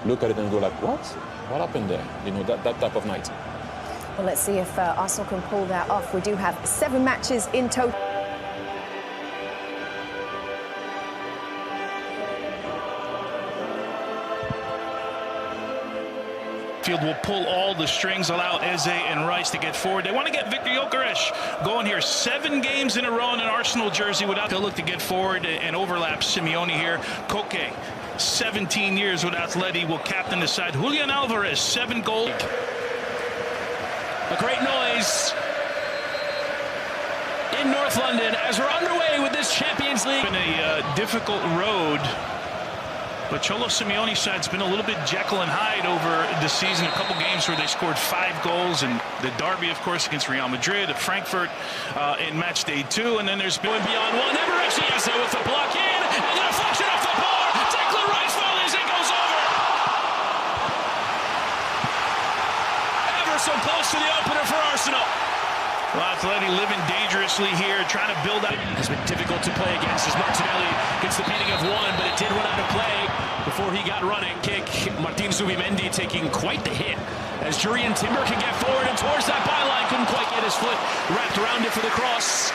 look at it and go like, what happened there? You know, that type of night. Well, let's see if Arsenal can pull that off. We do have 7 matches in total. Field will pull all the strings, allow Eze and Rice to get forward. They want to get Victor Gyökeres going here. 7 games in a row in an Arsenal jersey without. They'll look to get forward and overlap Simeone here. Koke, 17 years with Atleti, will captain the side. Julian Alvarez, 7 goals. A great noise in North London as we're underway with this Champions League. Been a difficult road. But Cholo Simeone's side's been a little bit Jekyll and Hyde over the season. A couple games where they scored 5 goals, and the derby, of course, against Real Madrid, at Frankfurt in match day 2, and then there's been beyond one. Eberechi with the block in, and the deflection off the bar. Declan Rice volleys, it goes over. Ever so close to the opener for Arsenal. Well, Atleti living dangerously here, trying to build up. Has been difficult to play against as Martinelli gets the beating of 1, but it did run out of play before he got running. Kick, Martin Zubimendi taking quite the hit as Jurrien Timber can get forward and towards that byline. Couldn't quite get his foot wrapped around it for the cross.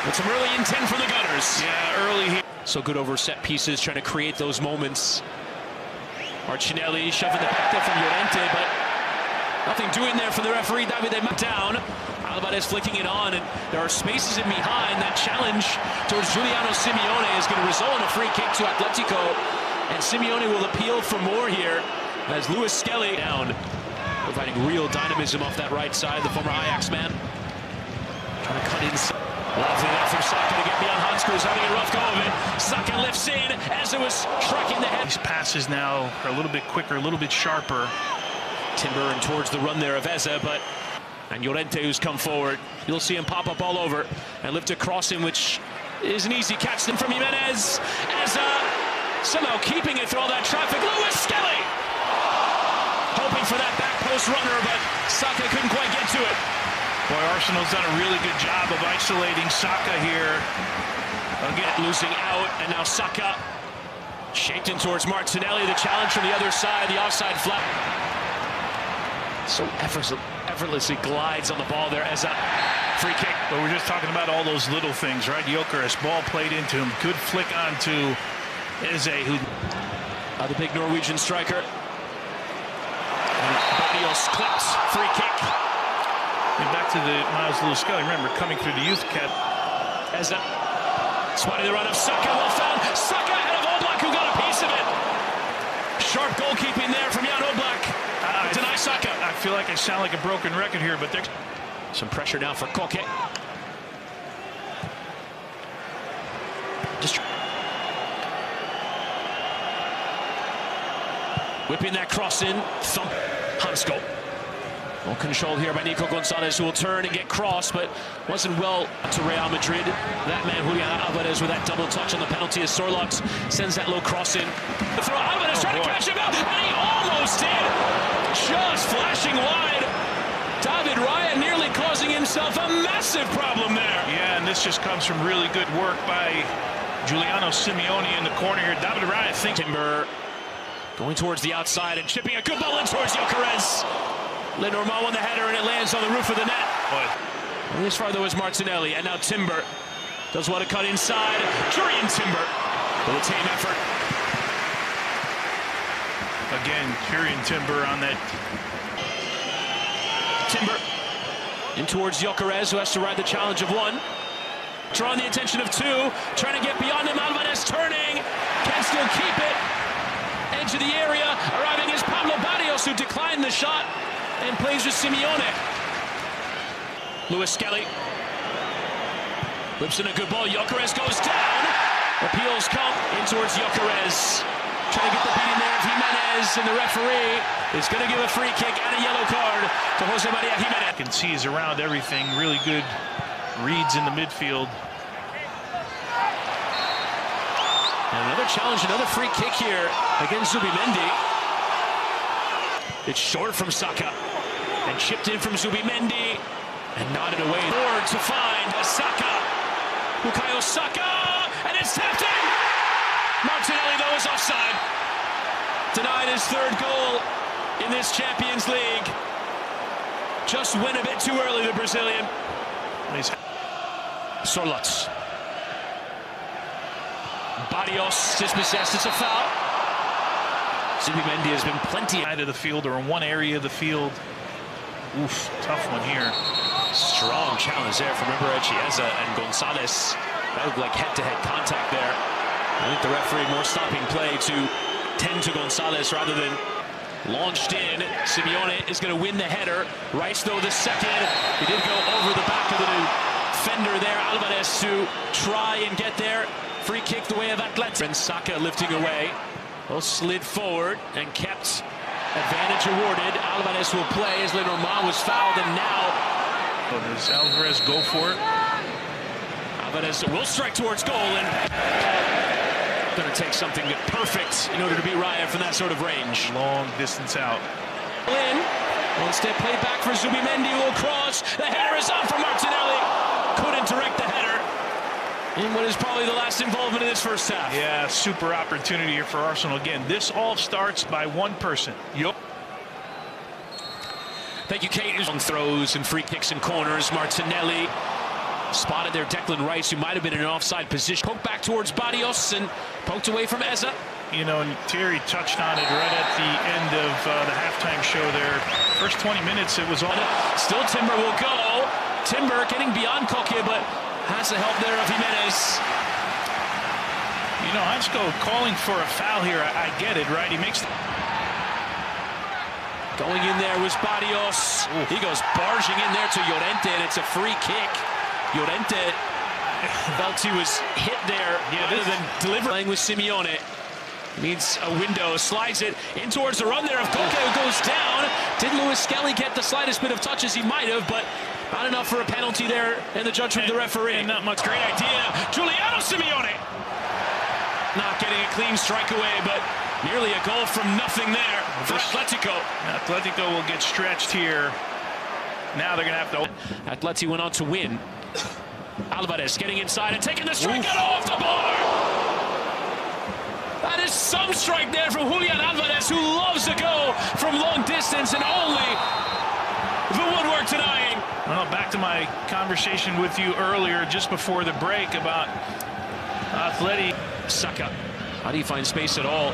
With some early intent from the Gunners. Yeah, early here. So good over set pieces, trying to create those moments. Martinelli shoving the back there from Llorente, but nothing doing there for the referee. Davide down. Alvarez flicking it on, and there are spaces in behind. That challenge towards Giuliano Simeone is going to result in a free kick to Atletico, and Simeone will appeal for more here as Lewis Skelly down, providing real dynamism off that right side. The former Ajax man trying to cut inside. Lovely there from Saka to get beyond Hansku, having a rough go of it. Saka lifts in as it was striking the head. These passes now are a little bit quicker, a little bit sharper. Timber and towards the run there of Eze, but and Llorente, who's come forward, you'll see him pop up all over and lift a cross in, which is an easy catch from Jimenez. Eze somehow keeping it through all that traffic. Lewis Skelly hoping for that back post runner, but Saka couldn't quite get to it. Boy, Arsenal's done a really good job of isolating Saka here. Again, losing out, and now Saka shaped in towards Martinelli. The challenge from the other side, the offside flag. So effortlessly glides on the ball there as a free kick. But we're just talking about all those little things, right? Gyökeres, ball played into him. Good flick onto Eze, who... the big Norwegian striker. Barrios clipped, free kick. And back to the Miles Lewis Skelly. Remember, coming through the youth cat. Eze spotting the run of Saka, well found. Saka ahead of Oblak, who got a piece of it. Sharp goalkeeping there from Jan Oblak. Deny Saka. I feel like I sound like a broken record here, but there's some pressure now for Koke. Just whipping that cross in. Thump. Hansco. Well controlled here by Nico Gonzalez, who will turn and get crossed, but wasn't well to Real Madrid. That man, Julian Alvarez, with that double touch on the penalty as Sorlox sends that low cross in. The throw, Alvarez trying to catch him out, and he almost did. Just flashing wide. David Raya nearly causing himself a massive problem there. Yeah, and this just comes from really good work by Giuliano Simeone in the corner here. David Raya thinks. Timber going towards the outside and chipping a good ball in towards Gyökeres. Lenormand won the header, and it lands on the roof of the net. Only as far though as Martinelli, and now Timber does want to cut inside. Jurrien Timber with a team effort. Again, Jurrien Timber on that. Timber in towards Gyökeres, who has to ride the challenge of 1. Drawing the attention of 2, trying to get beyond him. Alvarez turning, can still keep it. Edge of the area, arriving is Pablo Barrios, who declined the shot and plays with Simeone. Lewis Skelly whips in a good ball. Gyökeres goes down. Appeals come in towards Gyökeres. Trying to get the beating there of Jimenez, and the referee is going to give a free kick and a yellow card to Jose Maria Jimenez. You can see he's around everything. Really good reads in the midfield. And another challenge, another free kick here against Zubimendi. It's short from Saka and chipped in from Zubimendi and nodded away. Forward to find Saka. Bukayo Saka, and it's tapped in. Martinelli though is offside. Denied his third goal in this Champions League. Just went a bit too early, the Brazilian. Sorlots. Barrios dispossessed. It's a foul. Zubimendi has been plenty side of the field or in one area of the field. Oof, tough one here. Strong challenge there from Chiesa and Gonzalez. That looked like head-to-head contact there. I think the referee more stopping play to tend to Gonzalez rather than launched in. Simeone is going to win the header. Rice, though, the second. He did go over the back of the defender there. Alvarez to try and get there. Free kick the way of Atletico. And Saka lifting away. Well, slid forward and kept advantage awarded. Alvarez will play as Lenormand was fouled, and now does Alvarez go for it? Alvarez will strike towards goal, and going to take something perfect in order to beat Raya from that sort of range. Long distance out. In. Instead, play back for Zubimendi, who will cross. The header is on for Martinelli. Couldn't direct the header in what is probably the last involvement in this first half. Yeah, super opportunity here for Arsenal. Again, this all starts by one person. Thank you, Kate. On throws and free kicks and corners. Martinelli spotted there Declan Rice, who might have been in an offside position. Poked back towards Barrios and poked away from Eza. You know, and Terry touched on it right at the end of the halftime show there. First 20 minutes, it was on. Still Timber will go. Timber getting beyond Koke, but has the help there of Jimenez. You know, Hansko calling for a foul here. I get it, right? He makes... Going in there was Barrios. Ooh. He goes barging in there to Llorente, and it's a free kick. Llorente felt he was hit there rather than delivering with Simeone. Needs a window, slides it in towards the run there of Koke, who goes down. Did Lewis Skelly get the slightest bit of touch as he might have, but not enough for a penalty there in the judgment of the referee. And not much. Great idea. Giuliano Simeone not getting a clean strike away, but nearly a goal from nothing there for Atletico. Atletico will get stretched here. Now they're going to have to... Atleti went on to win. Alvarez getting inside and taking the strike off the bar. That is some strike there from Julian Alvarez, who loves to go from long distance, and only the woodwork denying. Well, back to my conversation with you earlier, just before the break, about Atleti. Saka. How do you find space at all?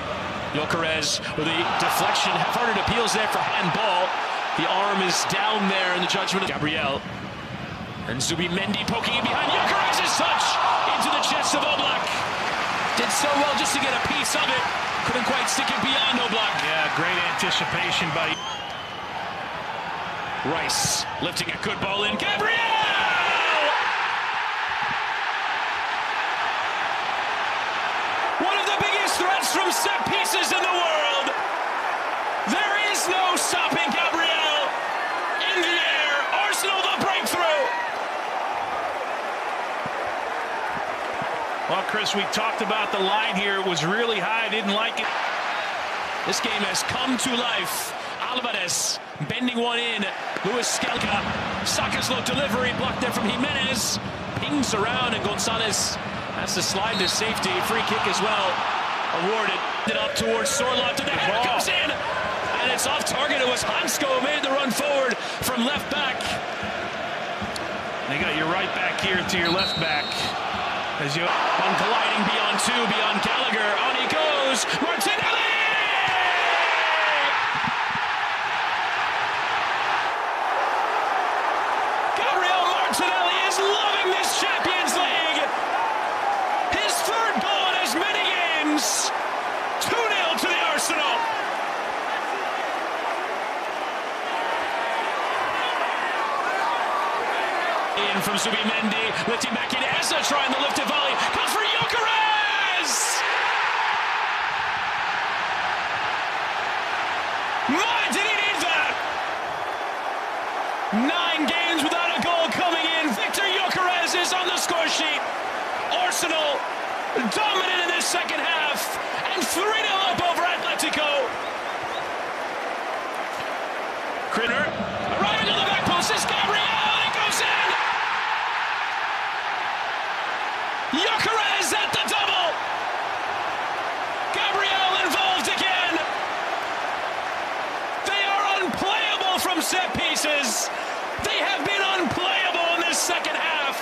Gyökeres with a deflection. Half-hearted appeals there for handball. The arm is down there in the judgment of Gabriel. And Zubimendi poking it behind. Gyökeres' touch into the chest of Oblak. Did so well just to get a piece of it. Couldn't quite stick it beyond Oblak. Yeah, great anticipation by Rice lifting a good ball in. Gabriel! One of the biggest threats from set pieces in the world. There is no stopping Gabriel. In the air, Arsenal the breakthrough. Well, Chris, we talked about the line here. It was really high. I didn't like it. This game has come to life. Alvarez bending one in. Luis Skelka. Saka's low delivery blocked there from Jimenez. Pings around, and Gonzalez has to slide to safety. Free kick as well. Awarded. It up towards Sorloth. And the header comes in. And it's off target. It was Hansko who made the run forward from left back. They got your right back here to your left back. As you on colliding beyond two, beyond Gallagher. On he goes. Martinelli! Gabriel Martinelli is loving this Champions League. His third goal in as many games. 2-0 to the Arsenal. In from Zubimendi, lifting back in. Eza trying the lifted volley. Goes for Gyökeres! My, did he need that? 9 games without a goal coming in. Victor Gyökeres is on the score sheet. Arsenal dominant in this second half, and 3-0 up over Atletico. Critter, right into the back post is Gabriel, and it goes in. Gyökeres at the double. Gabriel involved again. from set pieces. They have been unplayable in this second half.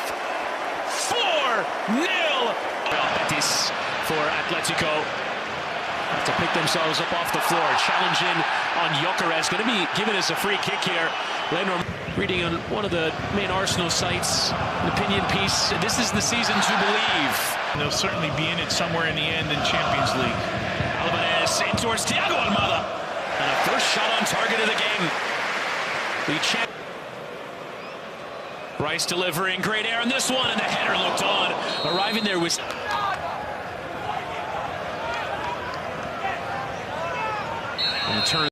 4-0. Betis for Atletico. Have to pick themselves up off the floor. Challenging on Gyökeres. Going to be given us a free kick here. Leonor reading on one of the main Arsenal sites, an opinion piece. This is the season to believe. They'll certainly be in it somewhere in the end in Champions League. Alvarez in towards Thiago Almada. And a first shot on target of the game. Rice delivering, great air on this one, and the header looked on. Arriving there was... And turn